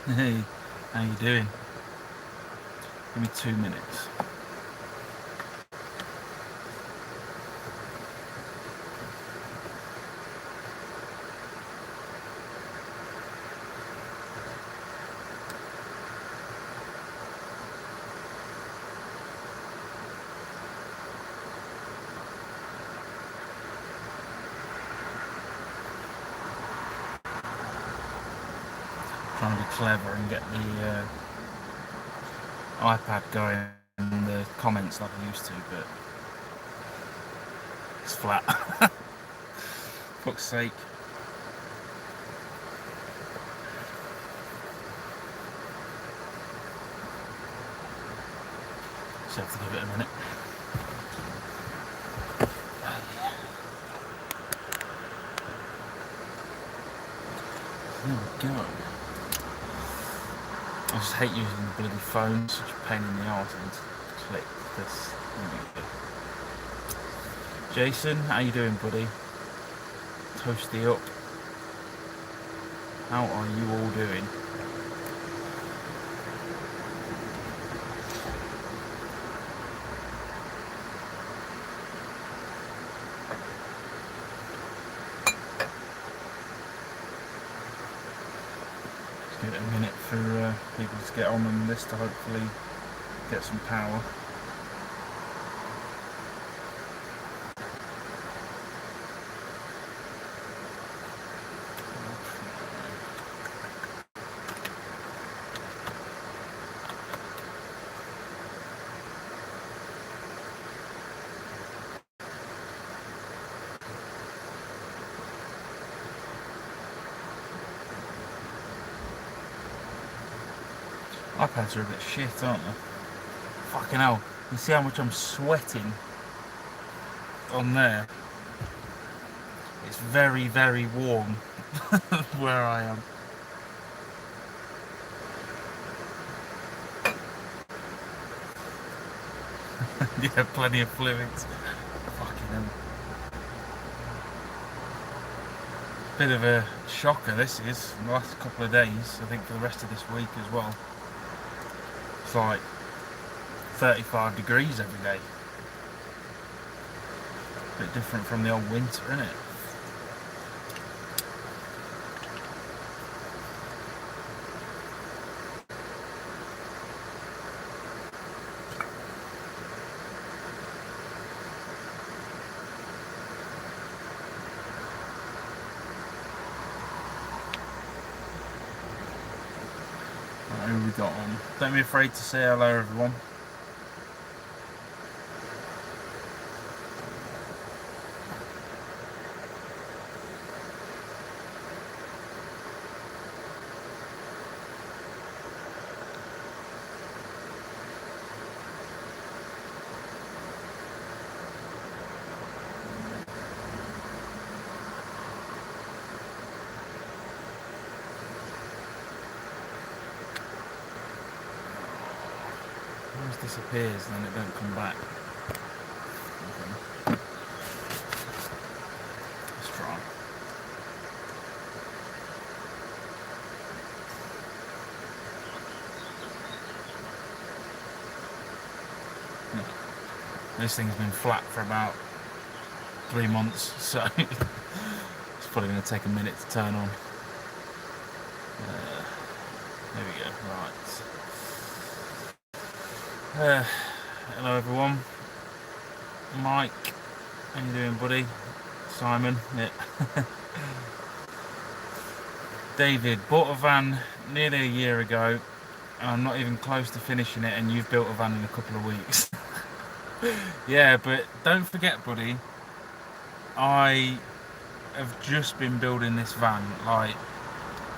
Hey, how you doing? Give me 2 minutes. Trying to be clever and get the iPad going in the comments like I used to, but it's flat. Fuck's sake. Just have to give it a minute. There we go. I just hate using the bloody phone, such a pain in the arse. And click this. There we go. Jason, how you doing, buddy? Toasty up. How are you all doing? Just give it a minute for people to get on this to hopefully get some power. iPads are a bit shit, aren't they? Fucking hell. You see how much I'm sweating on there? It's very, very warm where I am. Yeah, plenty of fluids. Fucking hell. Bit of a shocker this is, the last couple of days, I think for the rest of this week as well. It's like 35 degrees every day. A bit different from the old winter, isn't it? Right, who we got on? Don't be afraid to say hello, everyone. Always disappears and then it don't come back. Okay. Let's try. This thing's been flat for about 3 months, so it's probably going to take a minute to turn on. There we go. Right. Hello everyone. Mike, how you doing, buddy? Simon, yeah. David, bought a van nearly a year ago, and I'm not even close to finishing it, and you've built a van in a couple of weeks. Yeah, but don't forget, buddy, I have just been building this van. Like,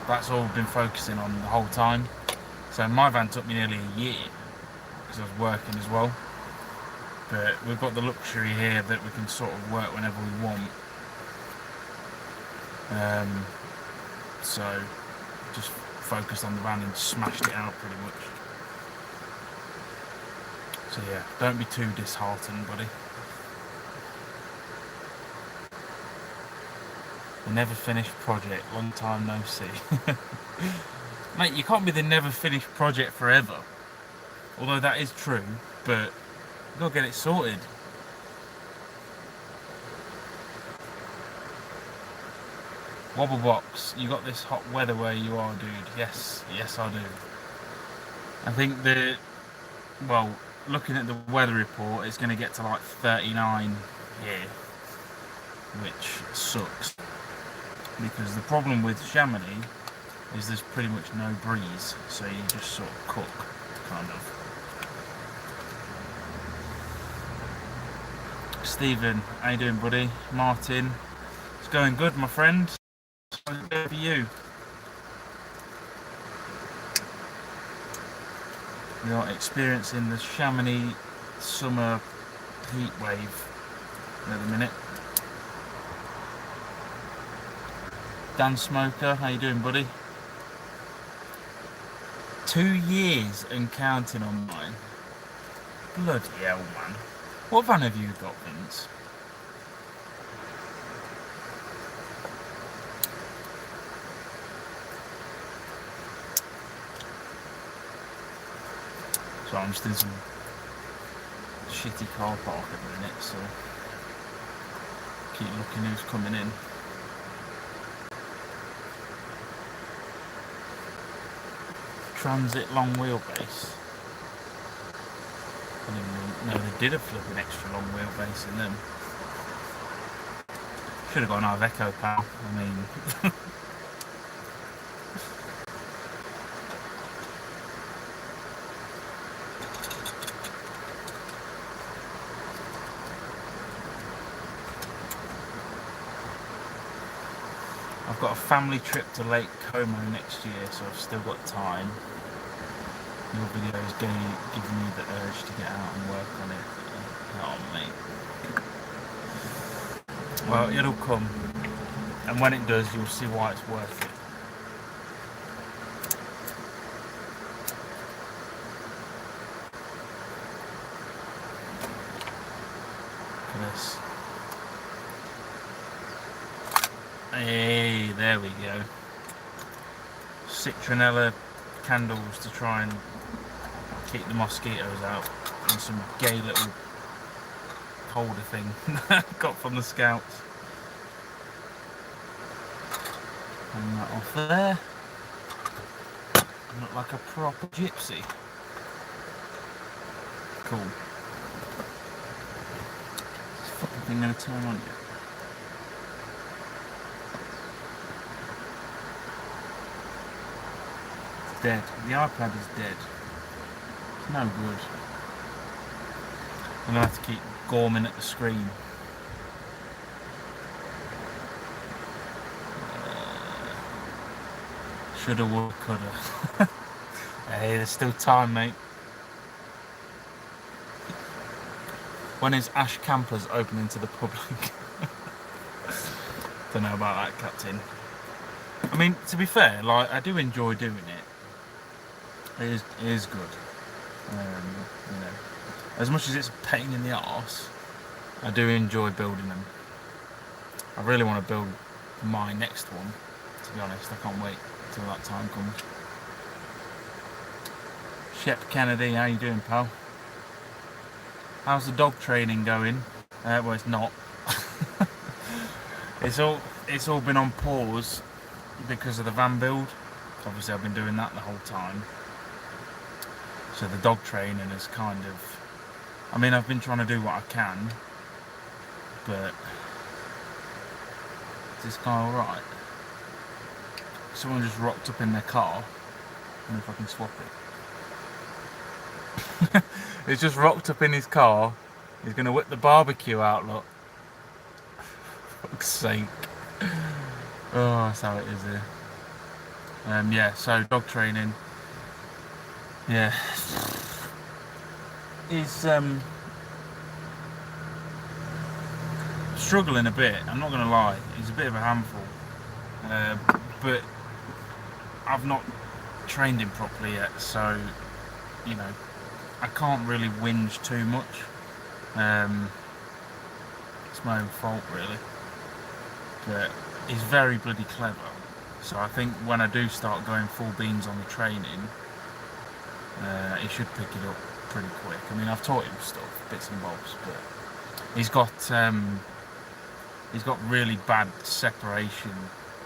that's all I've been focusing on the whole time. So my van took me nearly a year because I was working as well. But we've got the luxury here that we can sort of work whenever we want. So just focused on the van and smashed it out pretty much. So yeah, don't be too disheartened, buddy. The never finished project, long time no see. Mate, you can't be the never finished project forever. Although that is true, but you've got to get it sorted. Wobblebox, you got this hot weather where you are, dude. Yes, yes I do. I think well, looking at the weather report, it's going to get to like 39 here, which sucks. Because the problem with Chamonix is there's pretty much no breeze, so you just sort of cook, kind of. Stephen, how you doing, buddy? Martin, it's going good, my friend. How's it going for you? We are experiencing the Chamonix summer heat wave at the minute. Dan Smoker, how you doing, buddy? 2 years and counting on mine. Bloody hell, man. What van have you got, Vince? So I'm just in some shitty car park at the minute, so keep looking who's coming in. Transit long wheelbase. I didn't even know they did a flipping extra long wheelbase in them. Should have got an Iveco, pal. I mean... I've got a family trip to Lake Como next year, so I've still got time. Your video is going to give me the urge to get out and work on it. Oh, mate. Well, it'll come. And when it does, you'll see why it's worth it. Look at this. Hey, there we go. Citronella candles to try and keep the mosquitoes out, and some gay little holder thing got from the Scouts. And that off there. Look like a proper gypsy. Cool. Is this fucking thing gonna turn on yet? Dead. The iPad is dead. It's no good. I'm gonna have to keep gorming at the screen. Shoulda, woulda, coulda. Hey, there's still time, mate. When is Ash Campers opening to the public? Don't know about that, Captain. I mean, to be fair, like, I do enjoy doing it. It is good. You know, as much as it's a pain in the arse, I do enjoy building them. I really want to build my next one, to be honest. I can't wait till that time comes. Shep Kennedy, how you doing, pal? How's the dog training going? Well, it's not. It's all been on pause because of the van build. Obviously, I've been doing that the whole time. So the dog training is kind of... I mean, I've been trying to do what I can, but... Is this guy alright? Someone just rocked up in their car. I wonder if I can swap it. He's just rocked up in his car. He's going to whip the barbecue out, look. For fuck's sake. Oh, that's how it is here. Yeah, so dog training. Yeah. He's struggling a bit, I'm not going to lie. He's a bit of a handful. But I've not trained him properly yet, so, you know, I can't really whinge too much. It's my own fault, really. But he's very bloody clever. So I think when I do start going full beans on the training, he should pick it up pretty quick. I mean, I've taught him stuff, bits and bobs, but he's got really bad separation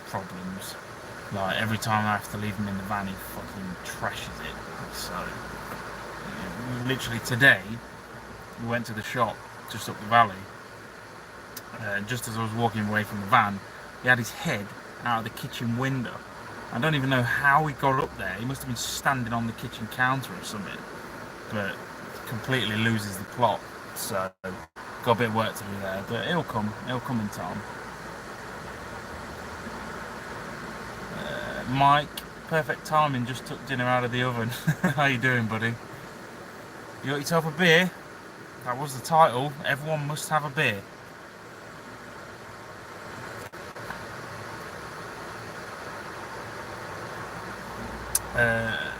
problems. Like every time I have to leave him in the van, he fucking trashes it. So literally today, we went to the shop just up the valley. Just as I was walking away from the van, he had his head out of the kitchen window. I don't even know how he got up there. He must have been standing on the kitchen counter or something. But completely loses the plot. So got a bit of work to do there, but it'll come in time. Mike, perfect timing, just took dinner out of the oven. How you doing, buddy? You got yourself a beer? That was the title. Everyone must have a beer.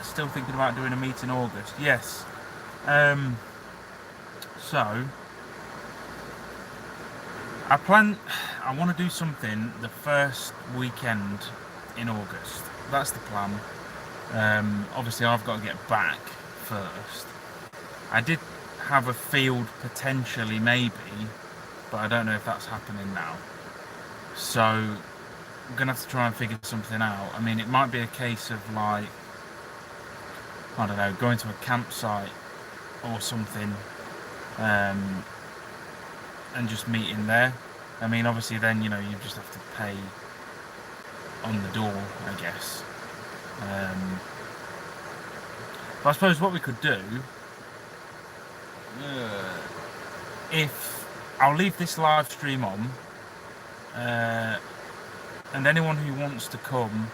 Still thinking about doing a meet in August. Yes. So I want to do something the first weekend in August. That's the plan. Obviously I've got to get back first. I did have a field potentially, maybe, but I don't know if that's happening now. So I'm gonna have to try and figure something out. I mean, it might be a case of like, I don't know, going to a campsite or something, and just meeting there. I mean, obviously then, you know, you just have to pay on the door, I guess. But I suppose what we could do, if I'll leave this live stream on, and anyone who wants to come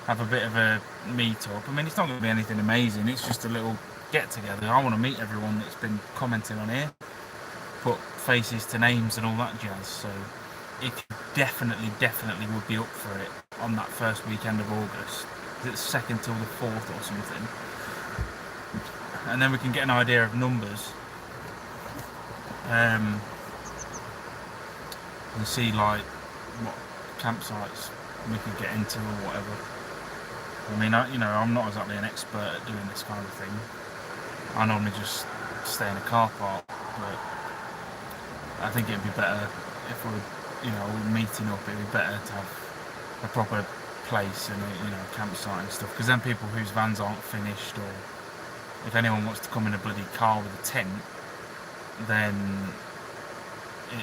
have a bit of a meet up. I mean, it's not going to be anything amazing. It's just a little get together. I want to meet everyone that's been commenting on here, put faces to names and all that jazz. So if you definitely would be up for it on that first weekend of August, it's 2nd till the 4th or something, and then we can get an idea of numbers, and see like what campsites we could get into or whatever. I mean, I'm not exactly an expert at doing this kind of thing. I normally just stay in a car park, but I think it'd be better if we're, meeting up. It'd be better to have a proper place and a campsite and stuff, because then people whose vans aren't finished, or if anyone wants to come in a bloody car with a tent, then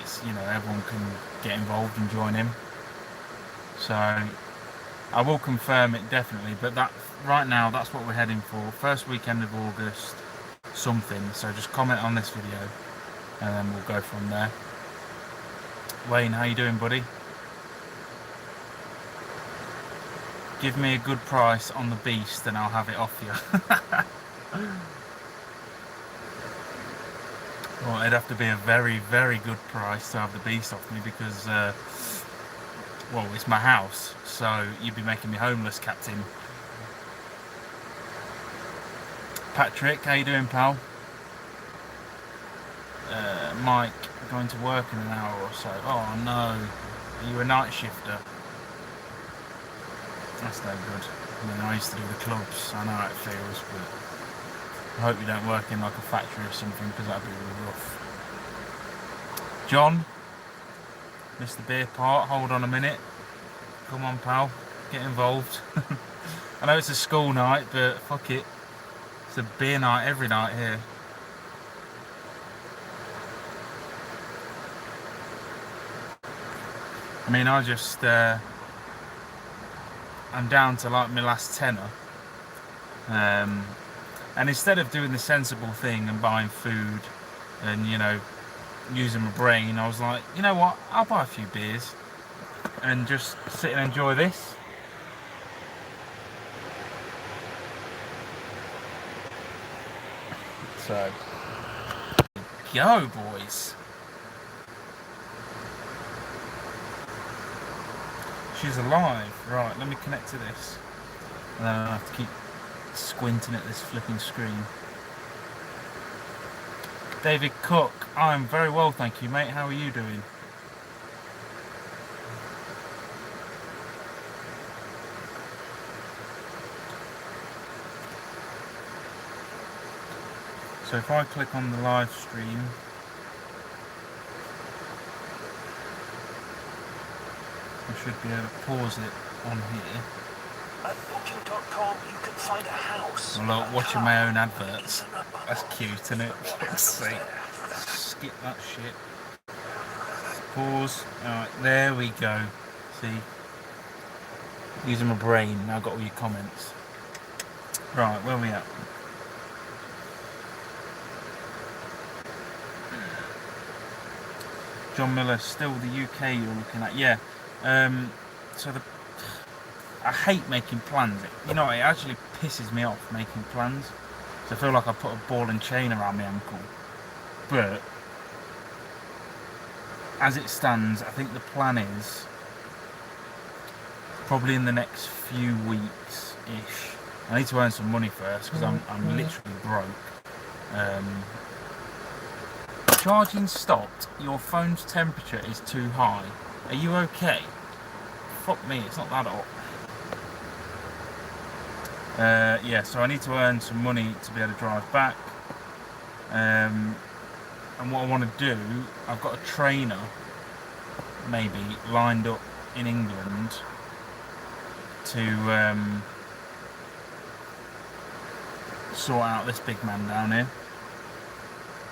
it's, everyone can get involved and join in. So I will confirm it definitely, but that right now, that's what we're heading for. First weekend of August, something. So just comment on this video, and then we'll go from there. Wayne, how you doing, buddy? Give me a good price on the beast, and I'll have it off you. Well, it'd have to be a very, very good price to have the beast off me, because well, it's my house, so you'd be making me homeless, Captain. Patrick, how you doing, pal? Mike, going to work in an hour or so. Oh no, are you a night shifter? That's no good. I mean, I used to do the clubs, I know how it feels, but I hope you don't work in like a factory or something, because that'd be really rough. John, Mr. Beer Part, hold on a minute. Come on, pal, get involved. I know it's a school night, but fuck it. It's a beer night every night here. I mean, I just, I'm down to like my last tenner. And instead of doing the sensible thing and buying food and, using my brain, I was like, you know what, I'll buy a few beers and just sit and enjoy this. So, go boys. She's alive. Right, let me connect to this. And then I have to keep squinting at this flipping screen. David Cook, I'm very well, thank you, mate. How are you doing? So if I click on the live stream, I should be able to pause it on here. At Booking.com, you can find a house. I'm like watching my own adverts. That's cute, isn't it? See, skip that shit. Pause. Alright, there we go. See? Using my brain. Now I've got all your comments. Right, where are we at? John Miller, still the UK you're looking at. Yeah. So I hate making plans. You know, it actually pisses me off making plans. So I feel like I put a ball and chain around my ankle. But as it stands, I think the plan is probably in the next few weeks-ish. I need to earn some money first because I'm literally broke. Charging stopped. Your phone's temperature is too high. Are you okay? Fuck me, it's not that hot. Yeah, so I need to earn some money to be able to drive back. And what I want to do, I've got a trainer maybe lined up in England to sort out this big man down here.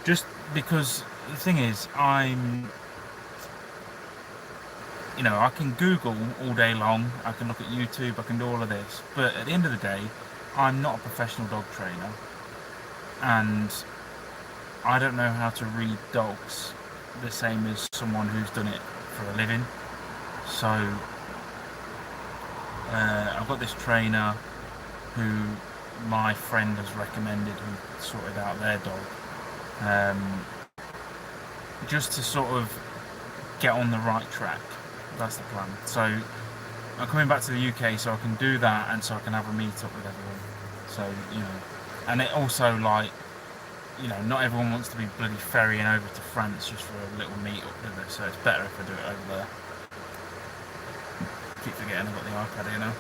Just because the thing is, I can Google all day long, I can look at YouTube, I can do all of this, but at the end of the day, I'm not a professional dog trainer, and I don't know how to read dogs the same as someone who's done it for a living. So I've got this trainer who my friend has recommended, who sorted out their dog, just to sort of get on the right track. That's the plan. So I'm coming back to the UK so I can do that, and so I can have a meet up with everyone. So, and it also, like, not everyone wants to be bloody ferrying over to France just for a little meet up with it, so it's better if I do it over there. Keep forgetting I've got the iPad here now.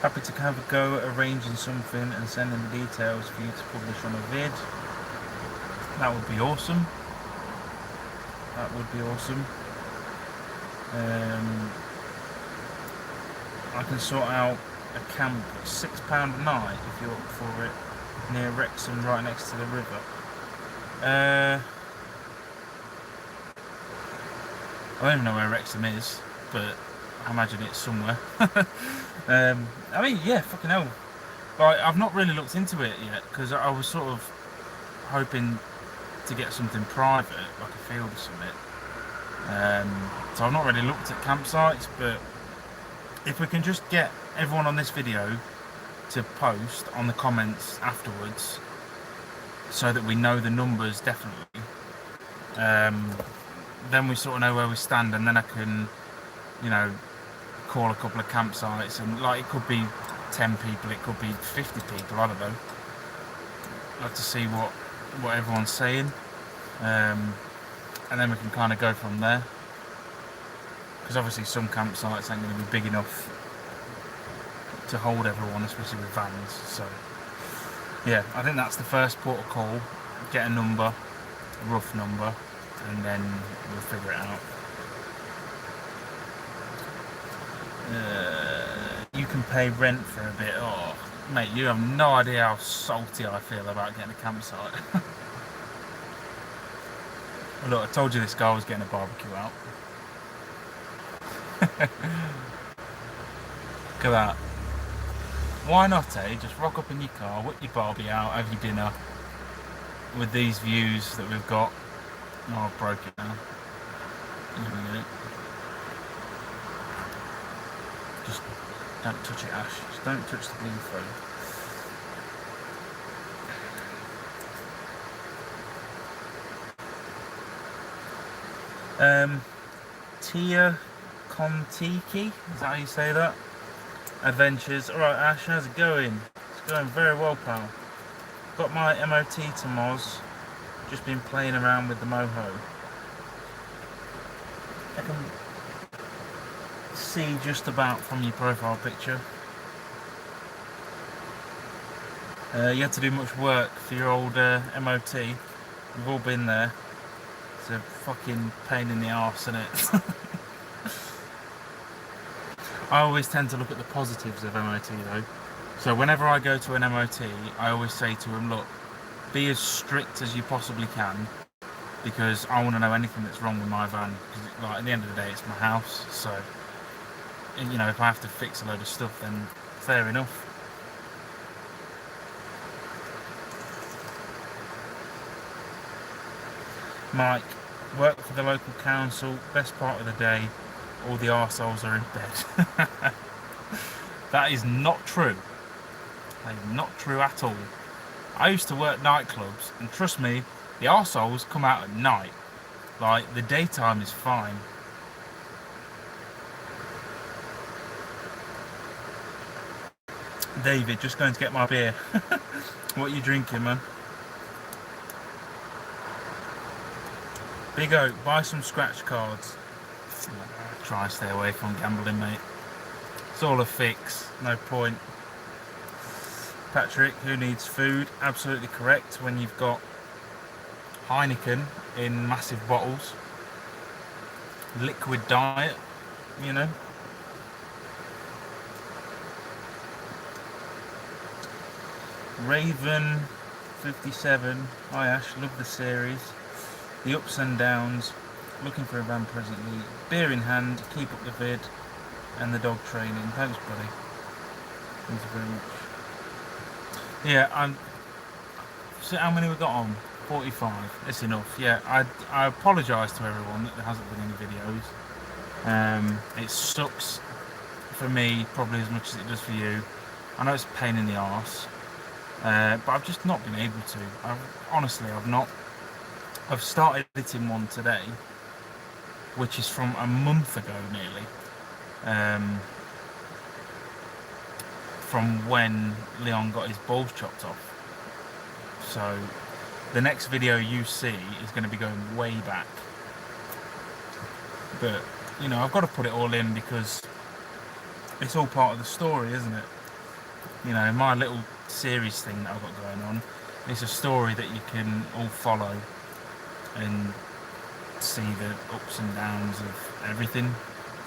Happy to have a go at arranging something and sending the details for you to publish on a vid. That would be awesome. That would be awesome. I can sort out a camp at £6 a night if you're up for it, near Wrexham, right next to the river. I don't even know where Wrexham is, but I imagine it's somewhere. I mean, yeah, fucking hell. Like, I've not really looked into it yet, because I was sort of hoping to get something private, like a field or something. So I've not really looked at campsites, but if we can just get everyone on this video to post on the comments afterwards, so that we know the numbers definitely, then we sort of know where we stand, and then I can, call a couple of campsites, and like, it could be 10 people, it could be 50 people, I don't know. I'd like to see what everyone's saying, and then we can kind of go from there, because obviously some campsites ain't going to be big enough to hold everyone, especially with vans. So yeah, I think that's the first port of call. Get a number, a rough number, and then we'll figure it out. You can pay rent for a bit. Oh, mate, you have no idea how salty I feel about getting a campsite. Look, I told you this guy was getting a barbecue out. Look at that. Why not, eh? Just rock up in your car, whip your barbie out, have your dinner with these views that we've got. Oh, I've broke it now. Just don't touch it, Ash. Just don't touch the blue phone. Tia Kontiki, is that how you say that? Adventures. Alright, Ash, how's it going? It's going very well, pal. Got my MOT to Moz. Just been playing around with the Moho. I can see just about from your profile picture. You had to do much work for your old MOT. We've all been there. It's a fucking pain in the arse, isn't it? I always tend to look at the positives of MOT though. So whenever I go to an MOT, I always say to them, look, be as strict as you possibly can, because I want to know anything that's wrong with my van. Because like, at the end of the day, it's my house. So, you know, if I have to fix a load of stuff, then fair enough. Mike, work for the local council, best part of the day, all the arseholes are in bed. That is not true. That is not true at all. I used to work nightclubs, and trust me, the arseholes come out at night. Like, the daytime is fine. David, just going to get my beer. What are you drinking, man? Big Oak, buy some scratch cards. Try and stay away from gambling, mate. It's all a fix, no point. Patrick, who needs food? Absolutely correct. When you've got Heineken in massive bottles, liquid diet, you know. Raven 57, hi Ash, love the series. The ups and downs, looking for a van presently, beer in hand, keep up the vid, and the dog training. Thanks, buddy. Thank you very much. Yeah, so how many we got on? 45. That's enough. Yeah, I apologise to everyone that there hasn't been any videos. It sucks for me probably as much as it does for you. I know it's a pain in the arse, but I've just not been able to. Honestly, I've not. I've started editing one today, which is from a month ago nearly, from when Leon got his balls chopped off. So the next video you see is going to be going way back. But, you know, I've got to put it all in because it's all part of the story, isn't it? You know, my little series thing that I've got going on, it's a story that you can all follow and see the ups and downs of everything,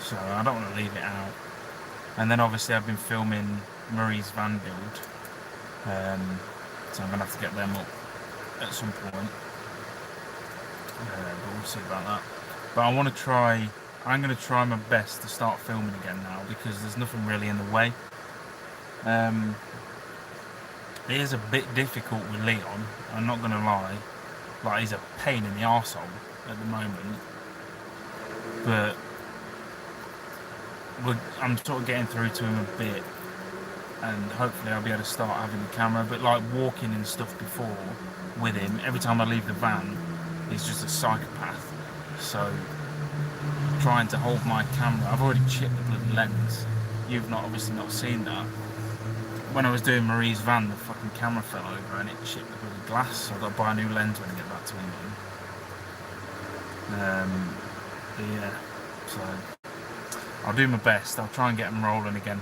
so I don't want to leave it out. And then obviously I've been filming Marie's van build, so I'm going to have to get them up at some point, but we'll see about that. But I'm going to try my best to start filming again now, because there's nothing really in the way. It is a bit difficult with Leon, I'm not going to lie. Like, he's a pain in the arsehole at the moment, but I'm sort of getting through to him a bit, and hopefully I'll be able to start having the camera. But like walking and stuff before with him, every time I leave the van, he's just a psychopath. So trying to hold my camera, I've already chipped the bloody lens. You've obviously not seen that. When I was doing Marie's van, the fucking camera fell over and it chipped the bloody glass, so I've got to buy a new lens when I get back to England. But yeah, so I'll do my best. I'll try and get them rolling again.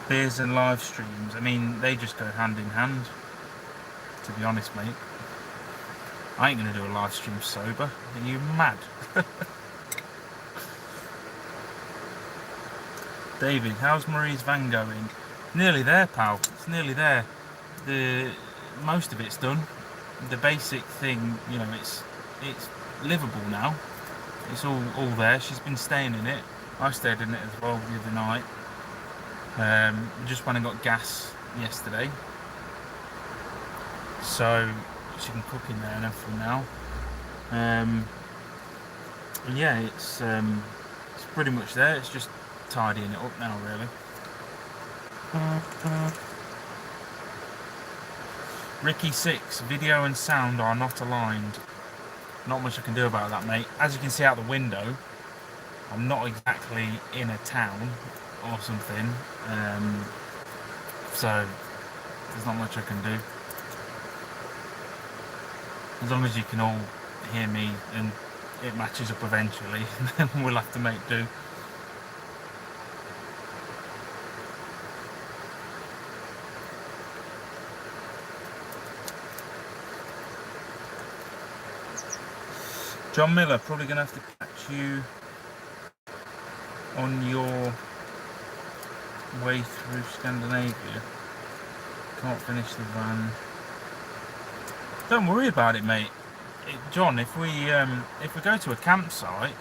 Beers and live streams, I mean, they just go hand in hand, to be honest, mate. I ain't going to do a live stream sober. Are you mad? David, how's Marie's van going? Nearly there, pal. It's nearly there. Most of it's done. The basic thing, you know, it's livable now. It's all there. She's been staying in it. I stayed in it as well the other night. Just went and got gas yesterday, so she can cook in there and everything now. And yeah, it's pretty much there. It's just tidying it up now, really. Ricky 6, video and sound are not aligned. Not much I can do about that, mate. As you can see out the window, I'm not exactly in a town or something, so there's not much I can do. As long as you can all hear me and it matches up eventually, then we'll have to make do. John Miller, probably going to have to catch you on your way through Scandinavia. Can't finish the van. Don't worry about it, mate. John, if we go to a campsite,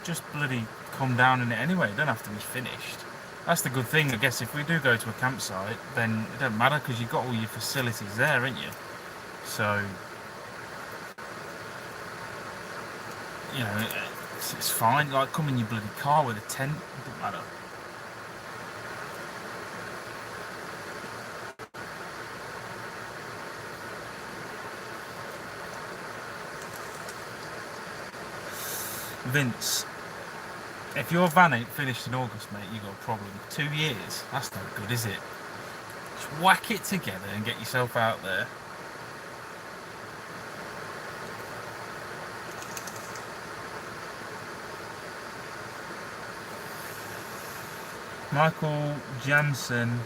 just bloody come down in it anyway. It don't have to be finished. That's the good thing, I guess. If we do go to a campsite, then it don't matter because you've got all your facilities there, ain't you? So, you know, it's fine. Like, come in your bloody car with a tent. It doesn't matter. Vince, if your van ain't finished in August, mate, you got a problem. 2 years? That's no good, is it? Just whack it together and get yourself out there. Michael Jansen,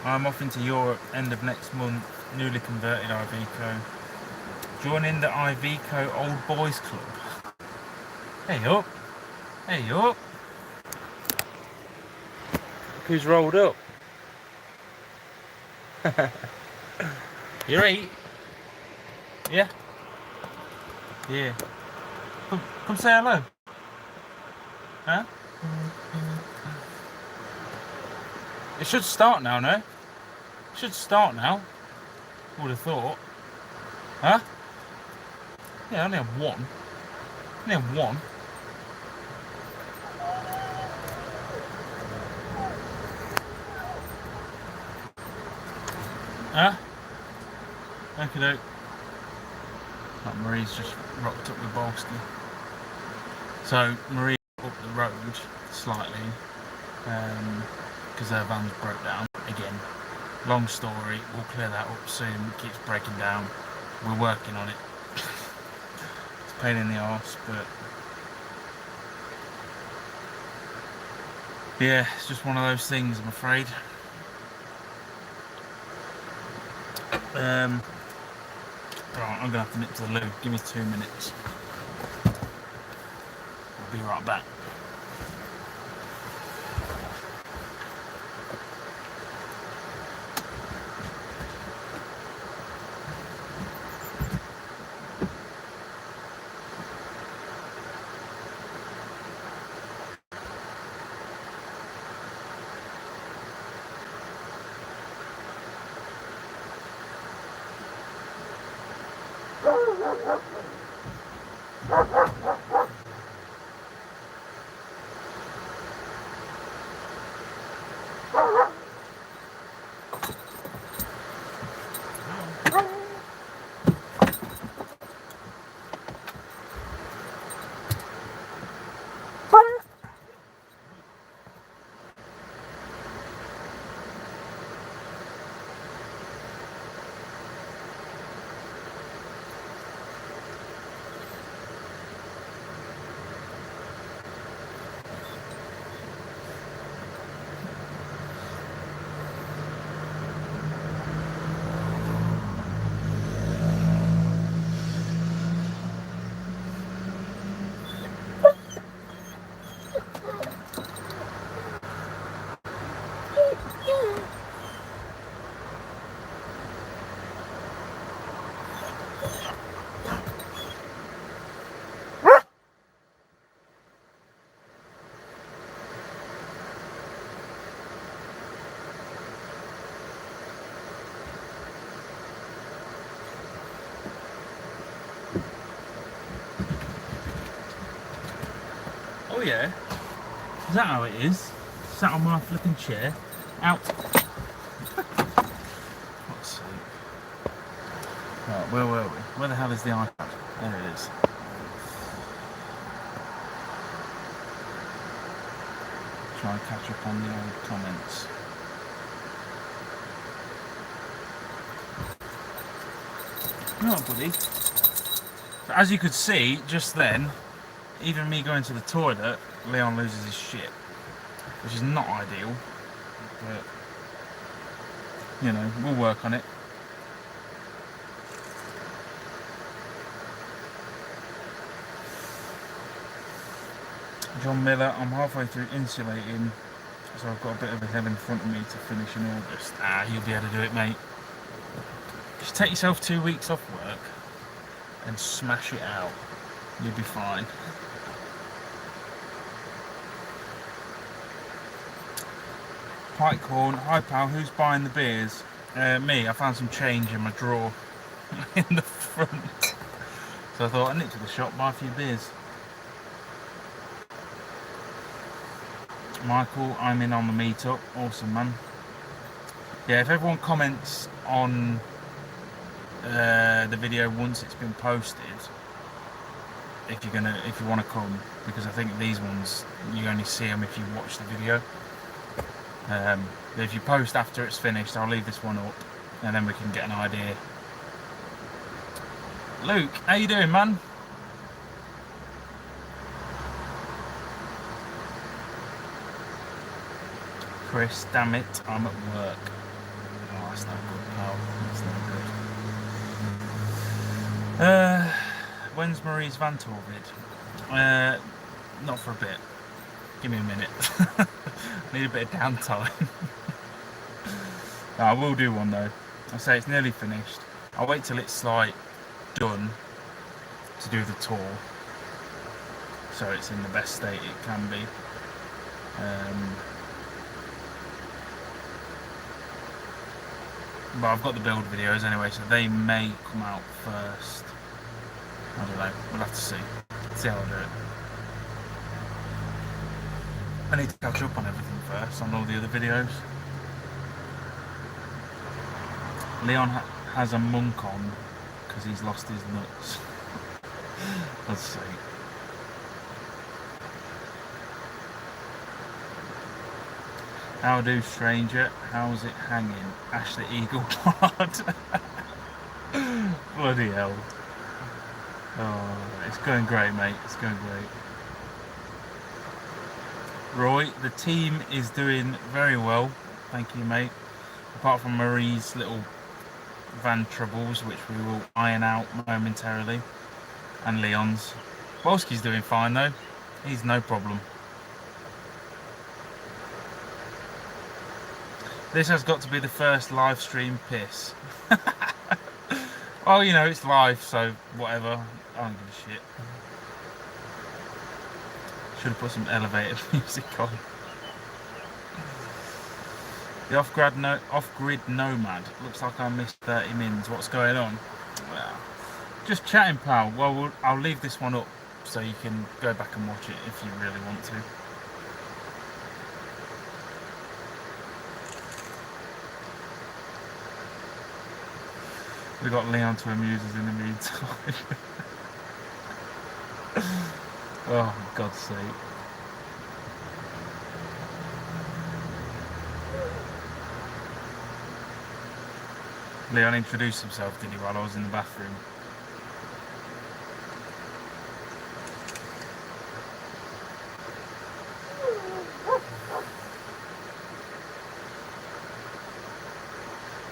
I'm off into Europe end of next month, newly converted Iveco. Joining the Iveco Old Boys Club. Hey up. Hey up. Look who's rolled up. You're 8? Yeah? Yeah. Come say hello. Huh? It should start now, no? It should start now. Would have thought. Huh? Yeah, I only have one. I only have one. Huh? Okie doke. Like Marie's just rocked up with Bolsky. So Marie up the road slightly because her van's broke down again. Long story, we'll clear that up soon. It keeps breaking down. We're working on it. It's a pain in the arse, but yeah, it's just one of those things, I'm afraid. Right, I'm gonna have to nip to the loo. Give me 2 minutes. I'll be right back. Oh yeah, is that how it is? Sat on my flipping chair, out. What's sake. Right, where were we? Where the hell is the iPad? There it is. Try and catch up on the old comments. No, buddy. So as you could see just then, even me going to the toilet, Leon loses his shit, which is not ideal, but you know, we'll work on it. John Miller, I'm halfway through insulating, so I've got a bit of a hill in front of me to finish in August. You'll be able to do it, mate. Just take yourself 2 weeks off work and smash it out. You'll be fine. Pikecorn, hi pal, who's buying the beers? Me, I found some change in my drawer in the front. So I thought I'd nip to the shop, buy a few beers. Michael, I'm in on the meetup. Awesome, man. Yeah, if everyone comments on the video once it's been posted, if you want to come, because I think these ones you only see them if you watch the video. If you post after it's finished, I'll leave this one up, and then we can get an idea. Luke, how you doing, man? Chris, damn it, I'm at work. Oh, that's not good, pal. That's not good. When's Marie's van tour vid? Not for a bit. Give me a minute. Need a bit of downtime. No, I will do one though. I say it's nearly finished. I'll wait till it's like done to do the tour, so it's in the best state it can be. But I've got the build videos anyway, so they may come out first. I don't know. We'll have to see. See how I do it. I need to catch up on everything first, on all the other videos. Leon has a monk on because he's lost his nuts. Let's see. How do, stranger? How's it hanging? Ashley Eagleblood. Bloody hell. Oh, it's going great, mate. It's going great. Roy, the team is doing very well. Thank you, mate. Apart from Marie's little van troubles, which we will iron out momentarily. And Leon's. Wolski's doing fine, though. He's no problem. This has got to be the first live stream piss. Well, you know, it's live, so whatever. I don't give a shit. Should have put some elevator music on. The off-grid nomad. Looks like I missed 30 mins. What's going on? Well, just chatting, pal. Well, I'll leave this one up so you can go back and watch it if you really want to. We got Leon to amuse us in the meantime. Oh, for God's sake. Leon introduced himself, did he, while I was in the bathroom?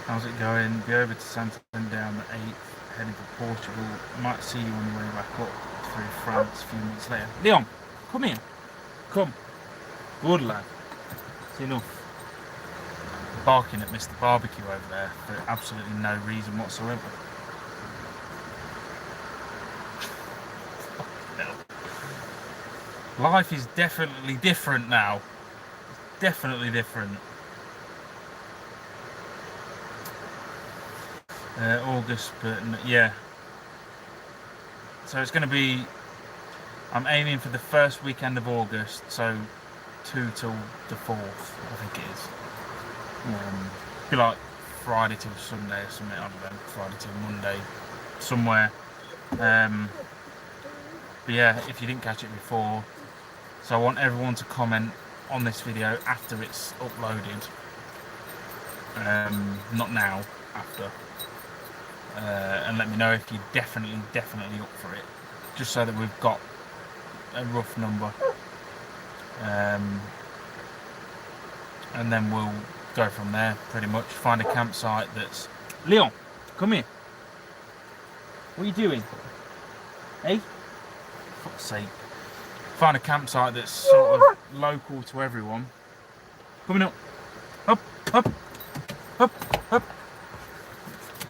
How's it going? Be over to Santander down the 8th, heading for Portugal. Might see you on your way back up through France a few months later. Leon, come here. Come. Good lad. It's enough. Barking at Mr. Barbecue over there for absolutely no reason whatsoever. Life is definitely different now. It's definitely different. August, but yeah. So it's going to be, I'm aiming for the first weekend of August, so 2 till the 4th, I think it is. Be like Friday till Sunday or something, I don't know, Friday till Monday, somewhere. But yeah, if you didn't catch it before, so I want everyone to comment on this video after it's uploaded. Not now, after. and let me know if you're definitely up for it, just so that we've got a rough number, and then we'll go from there. Pretty much find a campsite that's... Leon, come here. What are you doing? Hey? For fuck's sake. Find a campsite that's sort of local to everyone. Coming up. Up, up, up, up.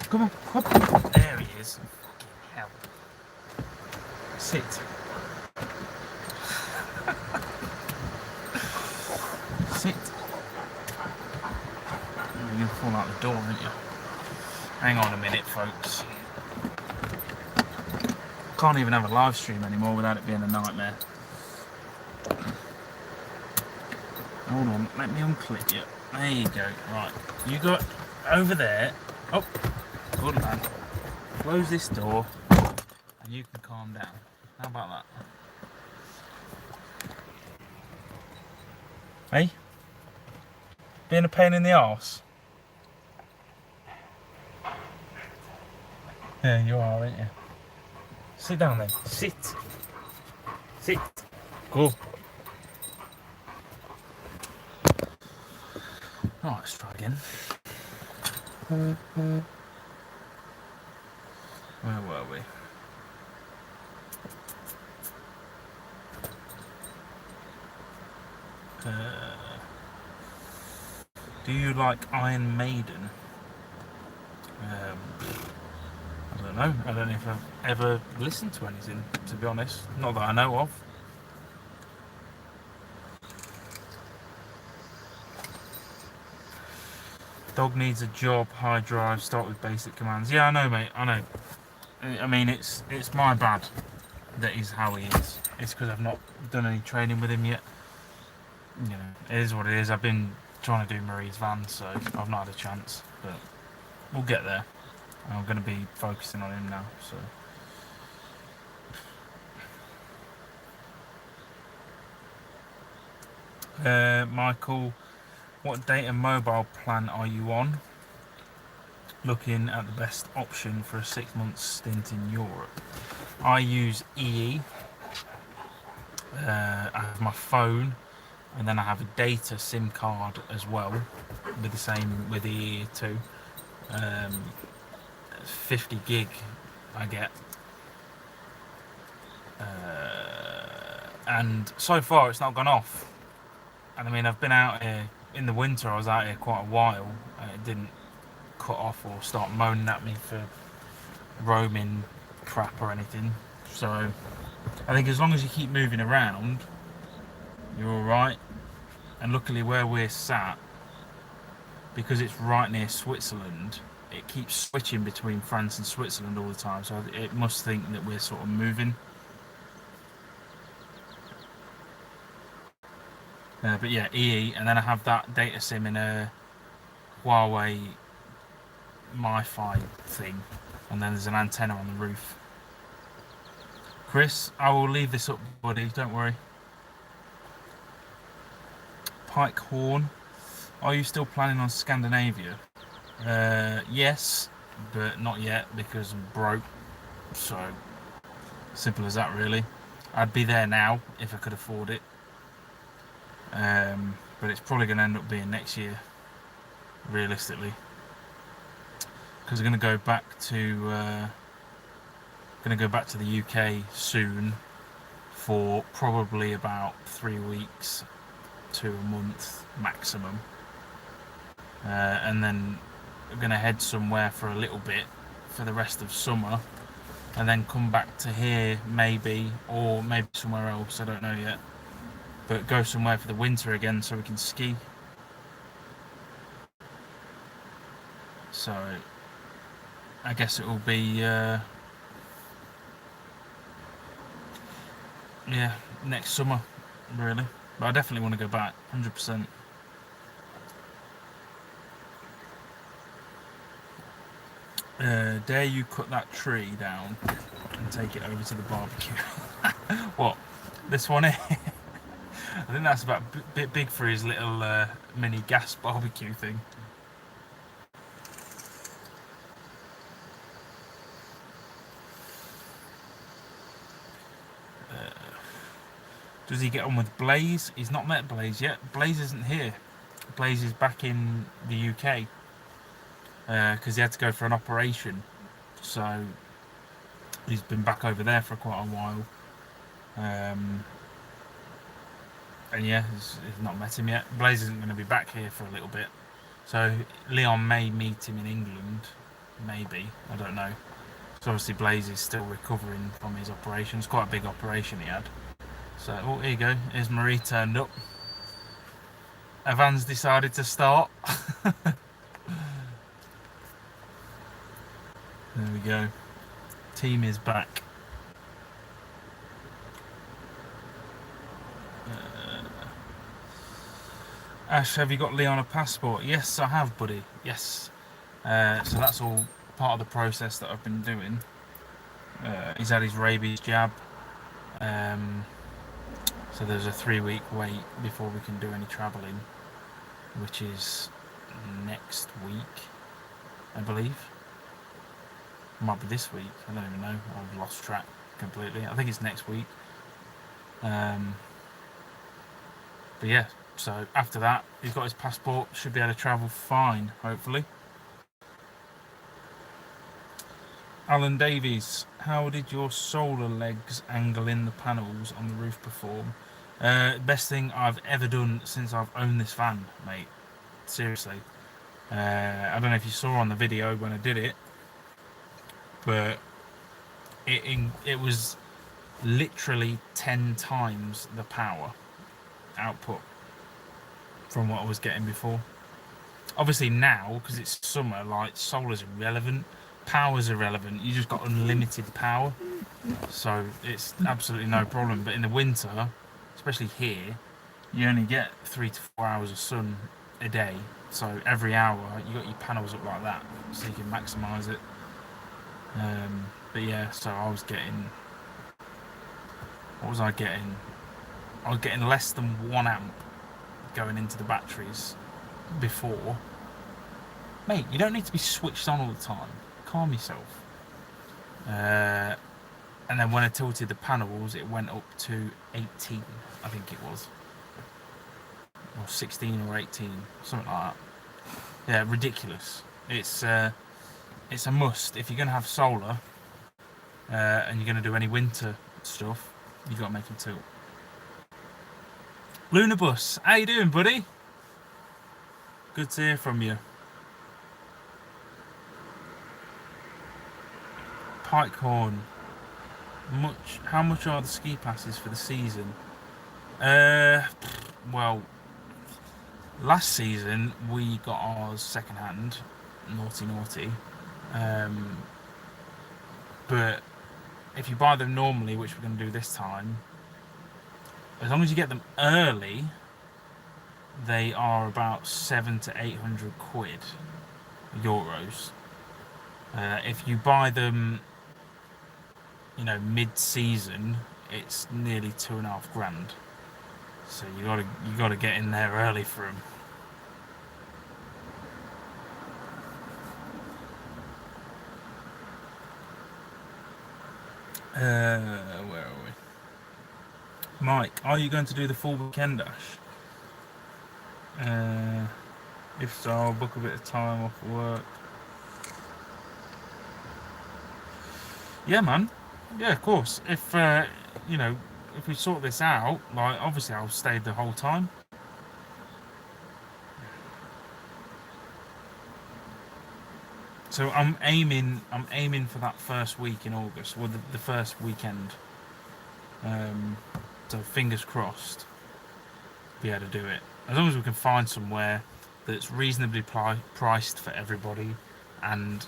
Come on, up. There he is. Fucking hell. Sit. Sit. You're going to fall out the door, aren't you? Hang on a minute, folks. Can't even have a live stream anymore without it being a nightmare. Hold on, let me unclip you. There you go. Right, you got over there. Oh, good man. Close this door, and you can calm down. How about that? Hey, being a pain in the arse. Yeah, you are, aren't you? Sit down then. Sit. Sit. Go. Right, let's try again. Where were we? Do you like Iron Maiden? I don't know. I don't know if I've ever listened to anything, to be honest. Not that I know of. Dog needs a job, high drive, start with basic commands. Yeah, I know, mate. I know. I mean, it's my bad that he's how he is. It's because I've not done any training with him yet. You know, it is what it is. I've been trying to do Marie's van, so I've not had a chance. But we'll get there. I'm going to be focusing on him now, so. Michael, what data mobile plan are you on? Looking at the best option for a 6-month stint in Europe. I use EE. I have my phone, and then I have a data SIM card as well, with the same with EE too. 50 gig I get, and so far it's not gone off. And I mean, I've been out here in the winter. I was out here quite a while, and it didn't cut off or start moaning at me for roaming crap or anything. So I think as long as you keep moving around, you're alright. And luckily where we're sat, because it's right near Switzerland, it keeps switching between France and Switzerland all the time, so it must think that we're sort of moving. But yeah, EE, and then I have that data SIM in a Huawei MiFi thing, and then there's an antenna on the roof. Chris, I will leave this up, buddy, don't worry. Pike Horn, are you still planning on Scandinavia? Yes, but not yet because I'm broke. So simple as that, really. I'd be there now if I could afford it. But it's probably going to end up being next year, realistically, because I'm going to go back to the UK soon for probably about 3 weeks to a month maximum, and then I'm going to head somewhere for a little bit for the rest of summer, and then come back to here maybe, or maybe somewhere else, I don't know yet, but go somewhere for the winter again so we can ski. So I guess it will be yeah, next summer really, but I definitely want to go back 100%. Dare you cut that tree down and take it over to the barbecue? What, this one here? I think that's about a bit big for his little mini gas barbecue thing. Does he get on with Blaze? He's not met Blaze yet. Blaze isn't here. Blaze is back in the UK because he had to go for an operation. So he's been back over there for quite a while. And yeah, he's not met him yet. Blaze isn't going to be back here for a little bit. So Leon may meet him in England. Maybe. I don't know. So obviously Blaze is still recovering from his operation. It's quite a big operation he had. So, oh, here you go. Here's Marie turned up. Evans decided to start. There we go. Team is back. Ash, have you got Leon a passport? Yes, I have, buddy. Yes. So that's all part of the process that I've been doing. He's had his rabies jab. So there's a 3-week wait before we can do any travelling, which is next week, I believe. It might be this week. I don't even know. I've lost track completely. I think it's next week. But yeah, so after that, he's got his passport. Should be able to travel fine, hopefully. Alan Davies, how did your solar legs angle in the panels on the roof perform? Best thing I've ever done since I've owned this van, mate. Seriously. I don't know if you saw on the video when I did it, but it was literally 10 times the power output from what I was getting before. Obviously now, because it's summer, like, solar's irrelevant, power's irrelevant, you just got unlimited power, so it's absolutely no problem. But in the winter, especially here, you only get 3 to 4 hours of sun a day, so every hour you got your panels up like that so you can maximize it. But yeah, so I was getting, what was I getting? I was getting less than 1 amp going into the batteries before. Mate, you don't need to be switched on all the time. Calm yourself. And then when I tilted the panels, it went up to 18, I think it was. Or 16 or 18, something like that. Yeah, ridiculous. It's a must. If you're going to have solar and you're going to do any winter stuff, you've got to make them tilt. Lunabus, how you doing, buddy? Good to hear from you. Pikehorn, how much are the ski passes for the season? Well, last season we got ours second hand, naughty. But if you buy them normally, which we're going to do this time, as long as you get them early, they are about 700 to 800 quid, euros. If you buy them, mid-season, it's nearly 2.5 grand. So you gotta get in there early for them. Where are we? Mike, are you going to do the full weekend dash? If so, I'll book a bit of time off work. Yeah, man. Yeah, of course. If if we sort this out, like, obviously I'll stay the whole time. So I'm aiming for that first week in August, or the first weekend. So fingers crossed, be able to do it. As long as we can find somewhere that's reasonably priced for everybody and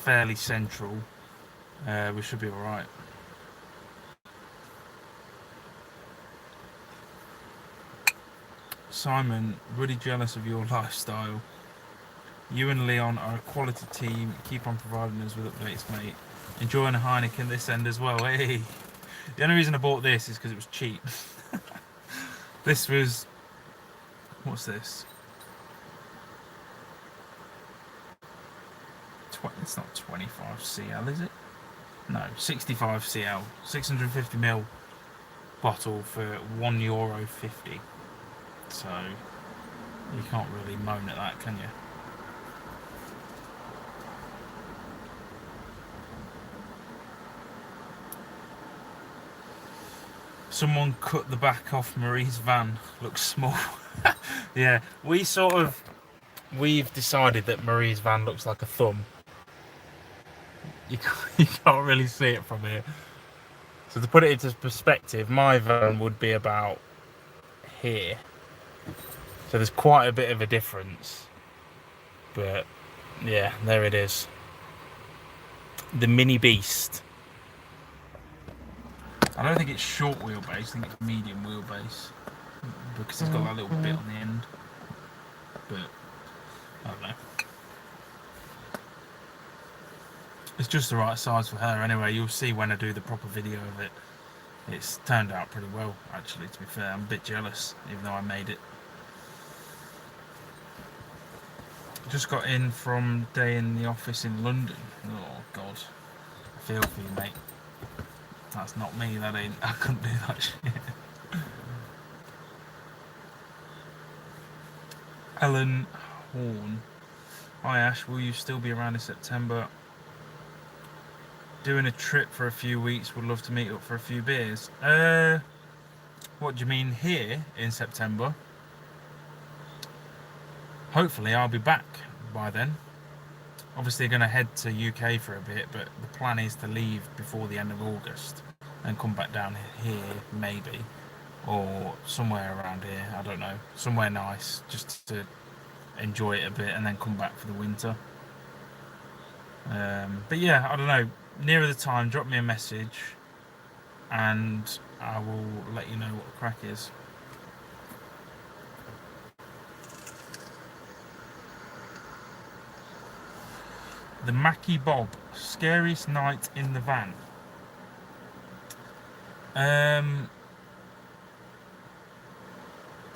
fairly central, we should be all right. Simon, really jealous of your lifestyle. You and Leon are a quality team. Keep on providing us with updates, mate. Enjoying a Heineken this end as well. Hey, the only reason I bought this is because it was cheap. This was, what's this? It's not 25 CL, is it? No, 65 CL, 650 ml. bottle for €1.50. So you can't really moan at that, can you? Someone cut the back off Marie's van. Looks small. Yeah, we've decided that Marie's van looks like a thumb. You can't really see it from here. So to put it into perspective, my van would be about here. So there's quite a bit of a difference. But yeah, there it is. The Mini Beast. I don't think it's short wheelbase, I think it's medium wheelbase. Because it's got that little bit on the end. But I don't know. It's just the right size for her anyway. You'll see when I do the proper video of it. It's turned out pretty well, actually, to be fair. I'm a bit jealous, even though I made it. Just got in from a day in the office in London. Oh, God. I feel for you, mate. That's not me, that ain't. I couldn't do that shit. Ellen Horn. Hi, Ash. Will you still be around in September? Doing a trip for a few weeks. Would love to meet up for a few beers. What do you mean here in September? Hopefully I'll be back by then. Obviously going to head to UK for a bit, but the plan is to leave before the end of August and come back down here maybe, or somewhere around here, I don't know, somewhere nice just to enjoy it a bit and then come back for the winter. But yeah, I don't know, nearer the time drop me a message and I will let you know what the crack is. The Mackie Bob, scariest night in the van.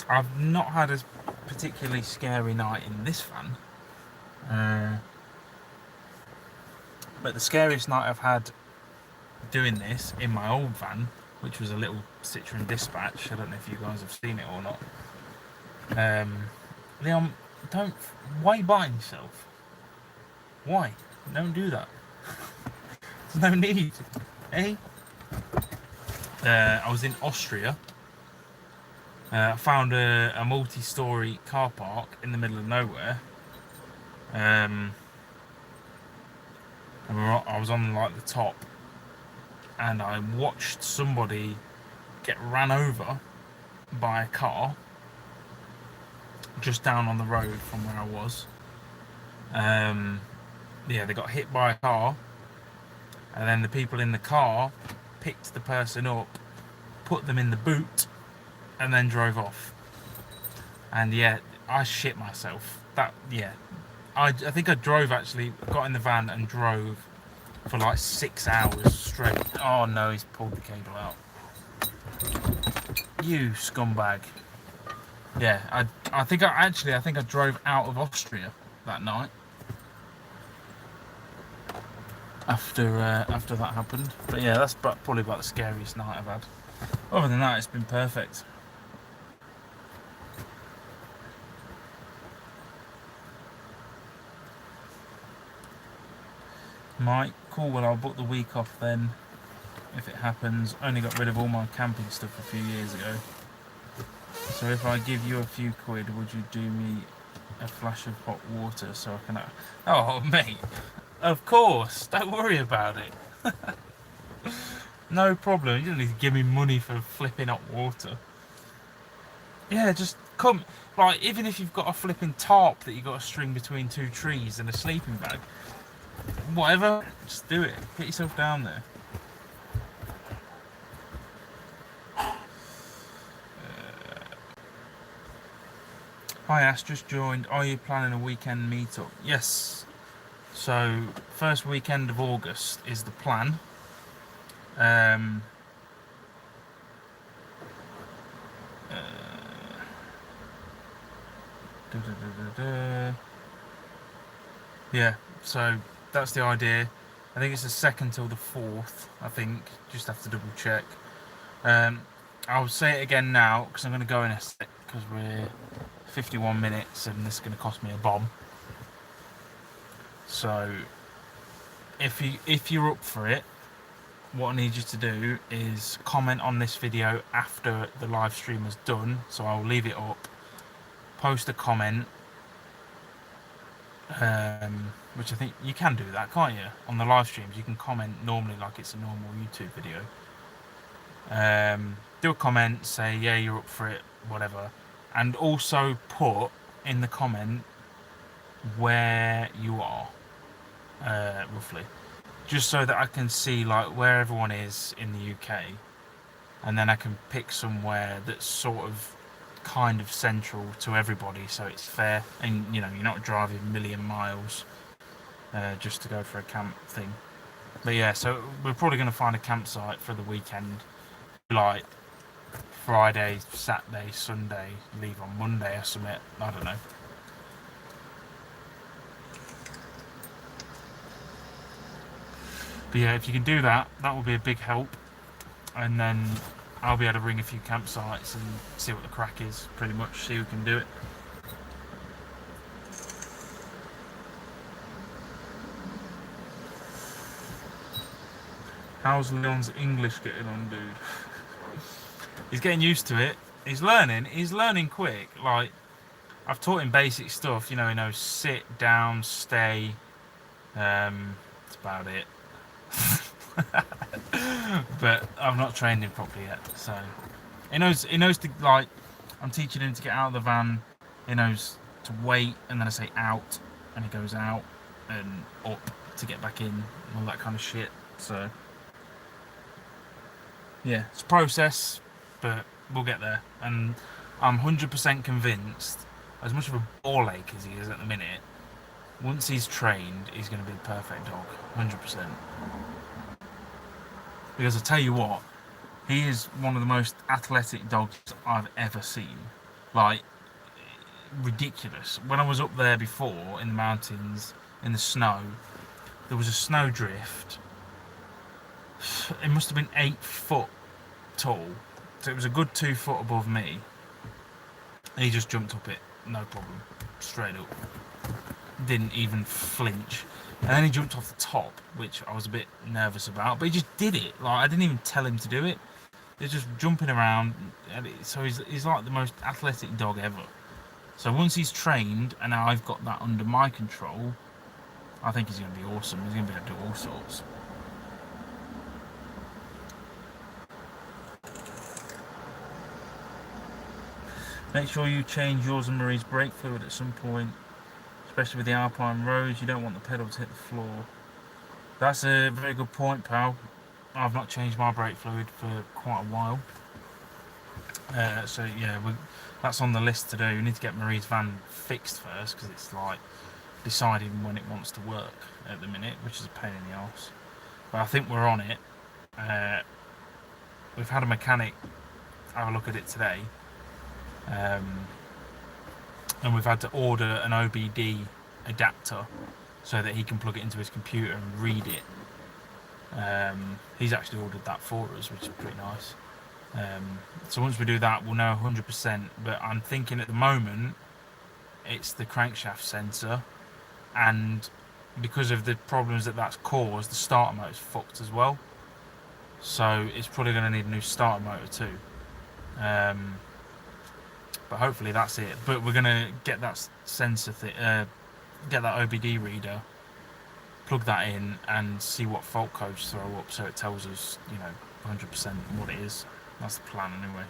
I've not had a particularly scary night in this van. But the scariest night I've had doing this in my old van, which was a little Citroen Dispatch. I don't know if you guys have seen it or not. Leon, why buy yourself? Why? Don't do that. There's no need. Eh? I was in Austria. I found a multi-storey car park in the middle of nowhere. And I was on like the top, and I watched somebody get ran over by a car just down on the road from where I was. Yeah, they got hit by a car, and then the people in the car picked the person up, put them in the boot, and then drove off. And yeah, I shit myself. I think I drove, actually, got in the van and drove for like 6 hours straight. Oh no, he's pulled the cable out. You scumbag. Yeah, I think I drove out of Austria that night. After that happened. But yeah, that's probably about the scariest night I've had. Other than that, it's been perfect. Mike, cool, well I'll book the week off then, if it happens. Only got rid of all my camping stuff a few years ago. So if I give you a few quid, would you do me a flash of hot water so I can... Oh, mate, of course, don't worry about it. No problem, you don't need to give me money for flipping hot water. Yeah, just come, like, even if you've got a flipping tarp that you've got to string between two trees and a sleeping bag, whatever, just do it. Get yourself down there. Hi Ash, just joined. Are you planning a weekend meetup? Yes. So, first weekend of August is the plan. Yeah, so that's the idea. I think it's the 2nd till the 4th, I think. Just have to double check. I'll say it again now because I'm going to go in a sec because we're 51 minutes and this is going to cost me a bomb. So if you're up for it, what I need you to do is comment on this video after the live stream is done. So I'll leave it up, post a comment, which I think you can do that, can't you? On the live streams, you can comment normally like it's a normal YouTube video. Do a comment, say yeah, you're up for it, whatever, and also put in the comment where you are, roughly, just so that I can see like where everyone is in the UK, and then I can pick somewhere that's sort of kind of central to everybody, so it's fair, and you know you're not driving a million miles just to go for a camp thing. But yeah, so we're probably going to find a campsite for the weekend, like Friday, Saturday, Sunday, leave on Monday or something. I don't know. But yeah, if you can do that, that will be a big help. And then I'll be able to ring a few campsites and see what the crack is, pretty much, see who can do it. How's Leon's English getting on, dude? He's getting used to it. He's learning quick. Like, I've taught him basic stuff, you know, he knows sit, down, stay. That's about it. But I've not trained him properly yet, so he knows to, like, I'm teaching him to get out of the van. He knows to wait, and then I say out, and he goes out and up to get back in, and all that kind of shit. So yeah, it's a process, but we'll get there. And I'm 100% convinced, as much of a ball ache as he is at the minute, once he's trained, he's going to be the perfect dog, 100%. Because I tell you what, he is one of the most athletic dogs I've ever seen. Like, ridiculous. When I was up there before in the mountains, in the snow, there was a snowdrift. It must have been 8 foot tall, so it was a good 2 foot above me. And he just jumped up it, no problem, straight up. Didn't even flinch. And then he jumped off the top, which I was a bit nervous about, but he just did it. Like, I didn't even tell him to do it. He's just jumping around, and so he's like the most athletic dog ever. So once he's trained, and now I've got that under my control, I think he's going to be awesome. He's going to be able to do all sorts. Make sure you change yours and Marie's brake fluid at some point, especially with the Alpine roads. You don't want the pedal to hit the floor. That's a very good point, pal. I've not changed my brake fluid for quite a while. So yeah, that's on the list to do. We need to get Marie's van fixed first, because it's like deciding when it wants to work at the minute, which is a pain in the arse. But I think we're on it. We've had a mechanic have a look at it today. And we've had to order an OBD adapter so that he can plug it into his computer and read it. He's actually ordered that for us, which is pretty nice. So once we do that, we'll know 100%. But I'm thinking at the moment it's the crankshaft sensor, and because of the problems that's caused, the starter motor's fucked as well. So it's probably going to need a new starter motor too. But hopefully that's it. But we're going to get that sensor get that OBD reader, plug that in, and see what fault codes throw up, so it tells us, 100% what it is. That's the plan anyway.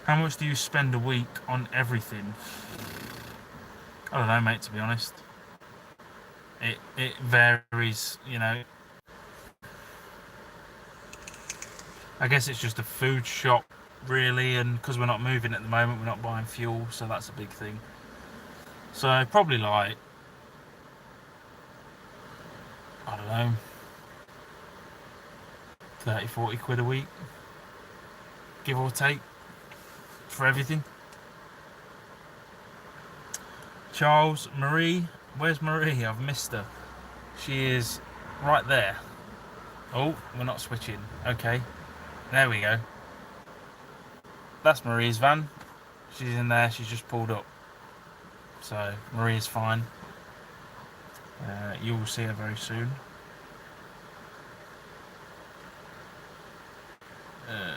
How much do you spend a week on everything? I don't know, mate, to be honest. It varies, I guess it's just a food shop, really, and because we're not moving at the moment, we're not buying fuel, so that's a big thing. So probably like, I don't know, 30-40 quid a week, give or take, for everything. Charles, Marie, where's Marie? I've missed her. She is right there. Oh, we're not switching. Okay, there we go. That's Marie's van. She's in there. She's just pulled up. So Maria's fine. You will see her very soon. A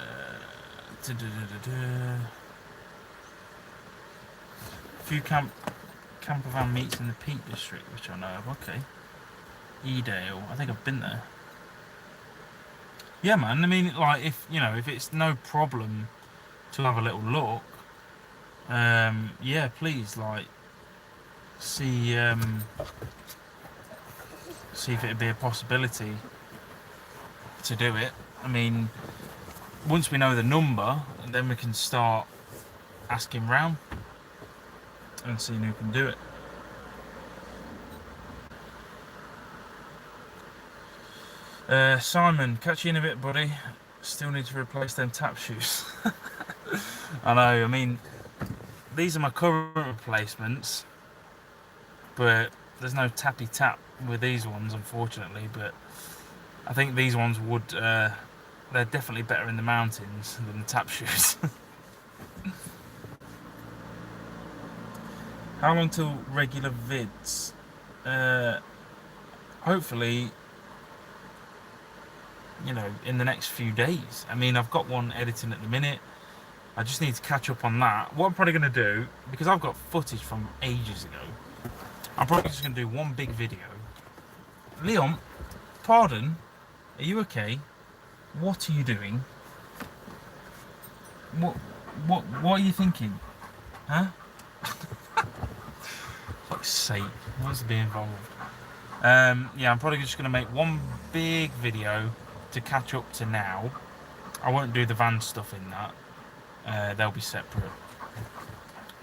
few camper van meets in the Peak District, which I know of. Okay. Edale. I think I've been there. Yeah, man. I mean, like, if it's no problem to have a little look, yeah, please, like, see if it'd be a possibility to do it. I mean, once we know the number, then we can start asking round and seeing who can do it. Simon, catch you in a bit, buddy. Still need to replace them tap shoes. I know, I mean, these are my current replacements, but there's no tappy tap with these ones, unfortunately. But I think these ones would, they're definitely better in the mountains than the tap shoes. How long till regular vids? Hopefully, in the next few days. I mean, I've got one editing at the minute. I just need to catch up on that. What I'm probably going to do, because I've got footage from ages ago, I'm probably just going to do one big video. Leon, pardon, are you okay? What are you doing? What are you thinking? Huh? Fuck's sake, what's being involved? Yeah, I'm probably just going to make one big video to catch up to now. I won't do the van stuff in that. They'll be separate.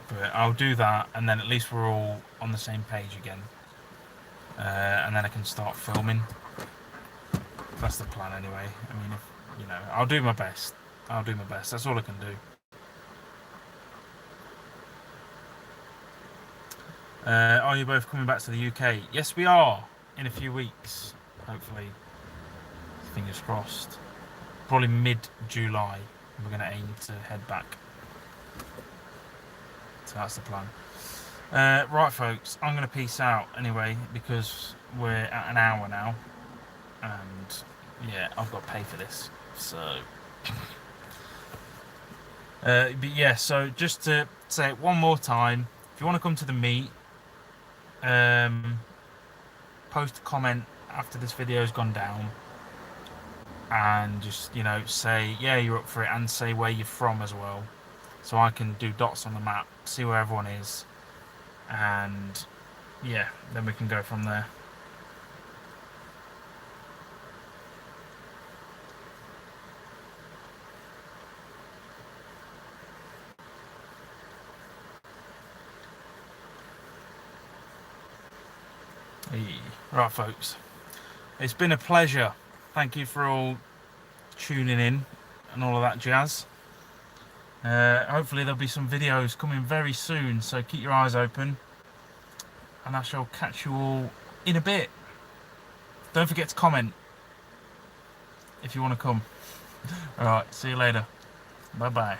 But I'll do that, and then at least we're all on the same page again. And then I can start filming. That's the plan anyway. I mean, I'll do my best. That's all I can do. Are you both coming back to the UK? Yes, we are. In a few weeks, hopefully. Fingers crossed. Probably mid-July. We're going to aim to head back. So that's the plan. Right, folks. I'm going to peace out anyway, because we're at an hour now. And, yeah, I've got to pay for this. So... but yeah, so just to say it one more time, if you want to come to the meet, post a comment after this video has gone down, and just say yeah you're up for it, and say where you're from as well, so I can do dots on the map, see where everyone is, and yeah, then we can go from there. Right, folks, it's been a pleasure. Thank you for all tuning in and all of that jazz. Hopefully there'll be some videos coming very soon, so keep your eyes open, and I shall catch you all in a bit. Don't forget to comment if you want to come. Alright, see you later. Bye bye.